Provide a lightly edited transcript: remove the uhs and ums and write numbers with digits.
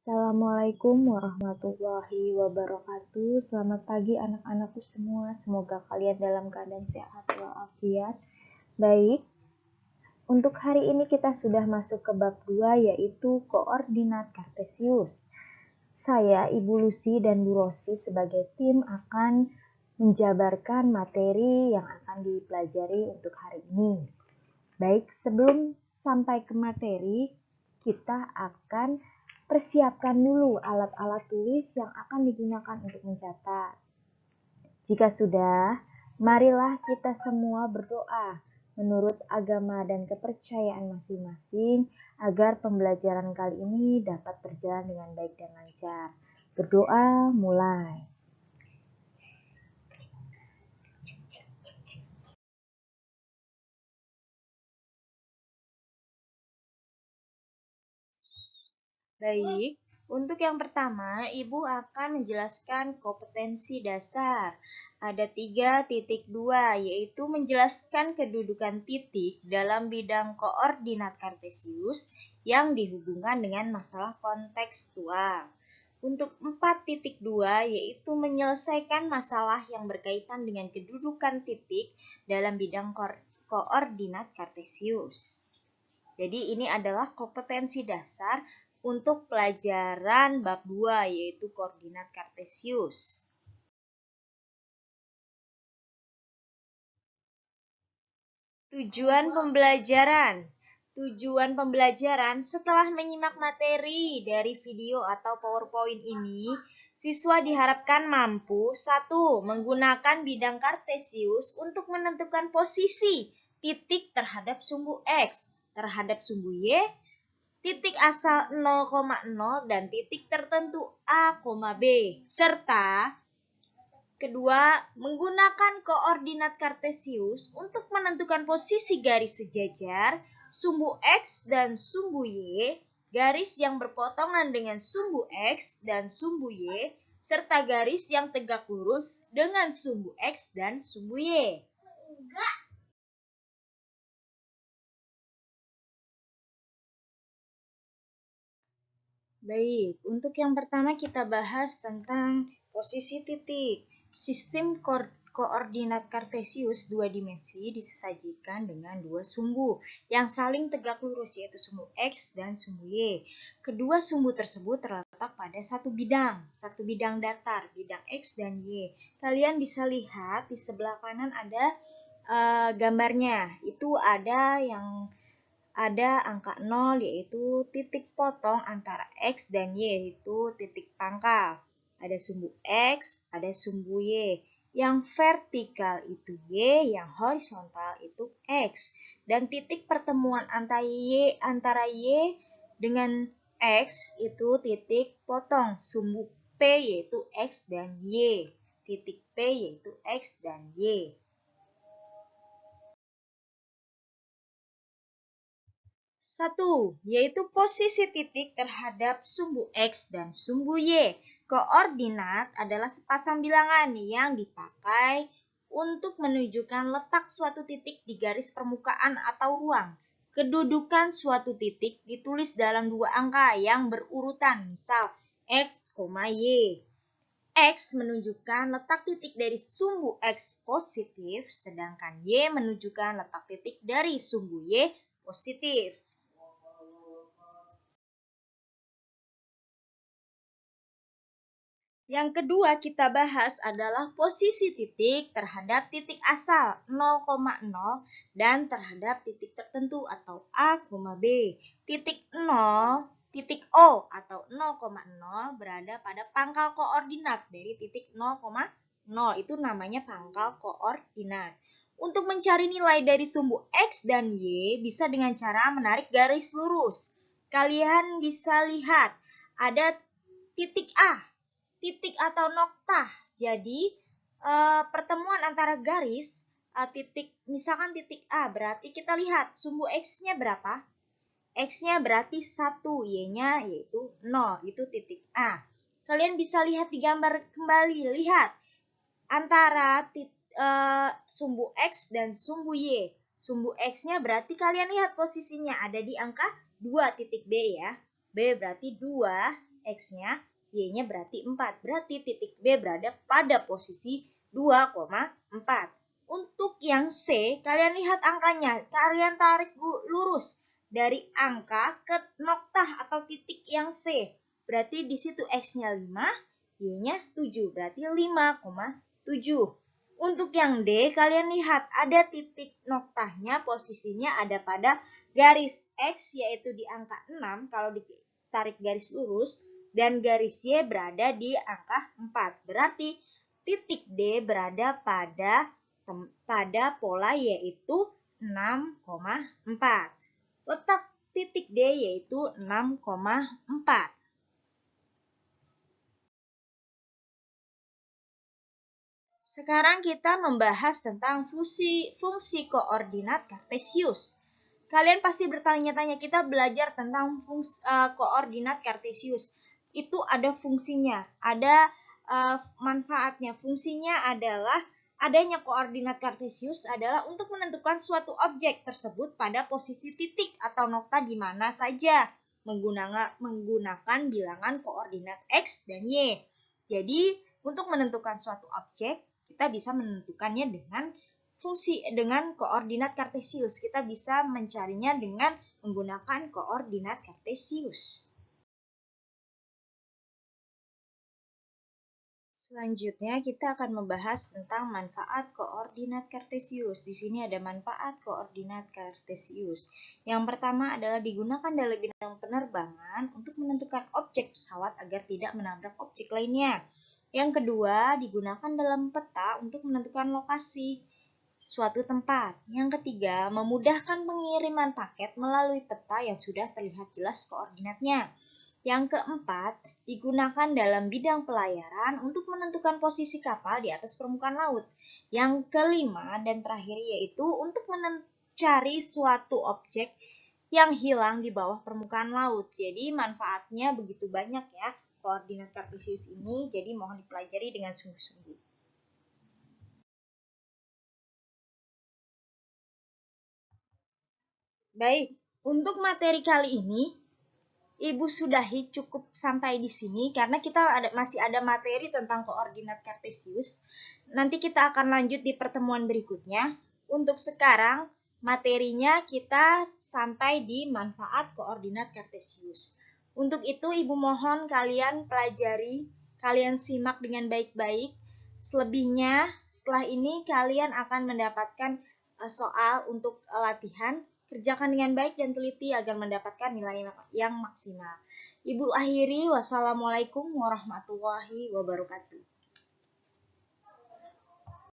Assalamualaikum warahmatullahi wabarakatuh. Selamat pagi anak-anakku semua. Semoga kalian dalam keadaan sehat walafiat. Baik, untuk hari ini kita sudah masuk ke bab 2 yaitu koordinat kartesius. Saya, Ibu Lucy dan Bu Rosi sebagai tim akan menjabarkan materi yang akan dipelajari untuk hari ini. Baik, sebelum sampai ke materi, kita akan persiapkan dulu alat-alat tulis yang akan digunakan untuk mencatat. Jika sudah, marilah kita semua berdoa menurut agama dan kepercayaan masing-masing agar pembelajaran kali ini dapat berjalan dengan baik dan lancar. Berdoa mulai. Baik, untuk yang pertama, Ibu akan menjelaskan kompetensi dasar. Ada 3.2, yaitu menjelaskan kedudukan titik dalam bidang koordinat kartesius yang dihubungkan dengan masalah kontekstual. Untuk 4.2, yaitu menyelesaikan masalah yang berkaitan dengan kedudukan titik dalam bidang koordinat kartesius. Jadi ini adalah kompetensi dasar untuk pelajaran bab 2 yaitu koordinat kartesius. Tujuan pembelajaran. Tujuan pembelajaran setelah menyimak materi dari video atau PowerPoint ini, siswa diharapkan mampu 1. Menggunakan bidang kartesius untuk menentukan posisi titik terhadap sumbu X, terhadap sumbu Y, titik asal 0,0 dan titik tertentu A, B, serta kedua, menggunakan koordinat kartesius untuk menentukan posisi garis sejajar, sumbu X dan sumbu Y, garis yang berpotongan dengan sumbu X dan sumbu Y, serta garis yang tegak lurus dengan sumbu X dan sumbu Y. Baik, untuk yang pertama kita bahas tentang posisi titik. Sistem koordinat kartesius dua dimensi disajikan dengan dua sumbu yang saling tegak lurus yaitu sumbu X dan sumbu Y. Kedua sumbu tersebut terletak pada satu bidang datar, bidang X dan Y. Kalian bisa lihat di sebelah kanan ada gambarnya. Itu ada angka 0 yaitu titik potong antara X dan Y yaitu titik pangkal. Ada sumbu X, ada sumbu Y. Yang vertikal itu Y, yang horizontal itu X. Dan titik pertemuan antara Y dengan X itu titik potong sumbu P yaitu X dan Y. Titik P yaitu X dan Y. 1. Yaitu posisi titik terhadap sumbu X dan sumbu Y. Koordinat adalah sepasang bilangan yang dipakai untuk menunjukkan letak suatu titik di garis permukaan atau ruang. Kedudukan suatu titik ditulis dalam dua angka yang berurutan, misal X, Y. X menunjukkan letak titik dari sumbu X positif, sedangkan Y menunjukkan letak titik dari sumbu Y positif. Yang kedua kita bahas adalah posisi titik terhadap titik asal 0,0 dan terhadap titik tertentu atau A, B. Titik 0, titik O atau 0,0 berada pada pangkal koordinat dari titik 0,0. Itu namanya pangkal koordinat. Untuk mencari nilai dari sumbu X dan Y bisa dengan cara menarik garis lurus. Kalian bisa lihat ada titik A, titik atau noktah. Jadi pertemuan antara garis titik, misalkan titik A, berarti kita lihat sumbu X-nya berapa? X-nya berarti 1, Y-nya yaitu 0, itu titik A. Kalian bisa lihat di gambar kembali, lihat antara sumbu X dan sumbu Y. Sumbu X-nya berarti kalian lihat posisinya ada di angka 2 titik B ya. B berarti 2, X-nya, Y-nya berarti 4. Berarti titik B berada pada posisi 2,4. Untuk yang C, kalian lihat angkanya. Kalian tarik lurus dari angka ke noktah atau titik yang C. Berarti di situ X-nya 5, Y-nya 7. Berarti 5,7. Untuk yang D, kalian lihat ada titik noktahnya, posisinya ada pada garis X, yaitu di angka 6 kalau ditarik garis lurus, dan garis Y berada di angka 4. Berarti titik D berada pada pola yaitu 6,4. Letak titik D yaitu 6,4. Sekarang kita membahas tentang fungsi koordinat kartesius. Kalian pasti bertanya-tanya, kita belajar tentang koordinat kartesius. Itu ada fungsinya, ada manfaatnya. Fungsinya adalah adanya koordinat kartesius adalah untuk menentukan suatu objek tersebut pada posisi titik atau nokta di mana saja menggunakan bilangan koordinat X dan Y. Jadi, untuk menentukan suatu objek, kita bisa menentukannya dengan koordinat kartesius. Kita bisa mencarinya dengan menggunakan koordinat kartesius. Selanjutnya kita akan membahas tentang manfaat koordinat kartesius. Di sini ada manfaat koordinat kartesius. Yang pertama adalah digunakan dalam bidang penerbangan untuk menentukan objek pesawat agar tidak menabrak objek lainnya. Yang kedua, digunakan dalam peta untuk menentukan lokasi suatu tempat. Yang ketiga, memudahkan pengiriman paket melalui peta yang sudah terlihat jelas koordinatnya. Yang keempat, digunakan dalam bidang pelayaran untuk menentukan posisi kapal di atas permukaan laut. Yang kelima dan terakhir yaitu untuk mencari suatu objek yang hilang di bawah permukaan laut. Jadi manfaatnya begitu banyak ya koordinat kartesius ini, jadi mohon dipelajari dengan sungguh-sungguh. Baik, untuk materi kali ini Ibu sudahi cukup sampai di sini karena kita masih ada materi tentang koordinat kartesius. Nanti kita akan lanjut di pertemuan berikutnya. Untuk sekarang materinya kita sampai di manfaat koordinat kartesius. Untuk itu Ibu mohon kalian pelajari, kalian simak dengan baik-baik. Selebihnya setelah ini kalian akan mendapatkan soal untuk latihan. Kerjakan dengan baik dan teliti agar mendapatkan nilai yang maksimal. Ibu akhiri, wassalamualaikum warahmatullahi wabarakatuh.